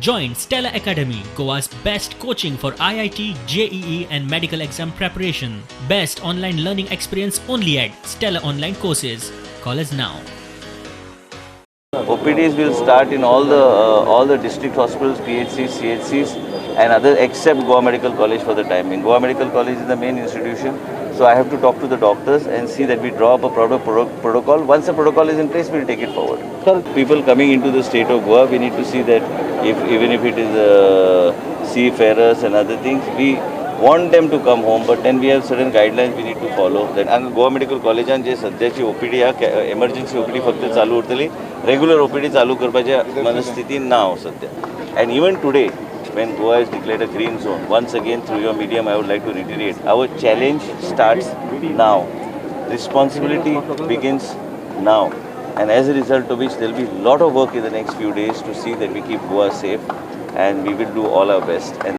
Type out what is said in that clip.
Join Stella Academy, Goa's best coaching for IIT, JEE and medical exam preparation. Best online learning experience only at Stella Online Courses. Call us now. OPDs will start in all the district hospitals, PHCs, CHCs and other except Goa Medical College for the time being. Goa Medical College is the main institution, so I have to talk to the doctors and see that we draw up a proper protocol. Once the protocol is in place, we will take it forward. For people coming into the state of Goa, we need to see that even if it is seafarers and other things, we want them to come home, but then we have certain guidelines we need to follow. That and Goa Medical College and सध्याची OPD emergency OPD फक्त चालू उरतली, regular OPD चालू करपाची मनस्थिती ना सध्या. And even today, when Goa is declared a green zone, once again through your medium, I would like to reiterate, our challenge starts now. Responsibility begins now. And as a result of which, there will be a lot of work in the next few days to see that we keep Goa safe, and we will do all our best. And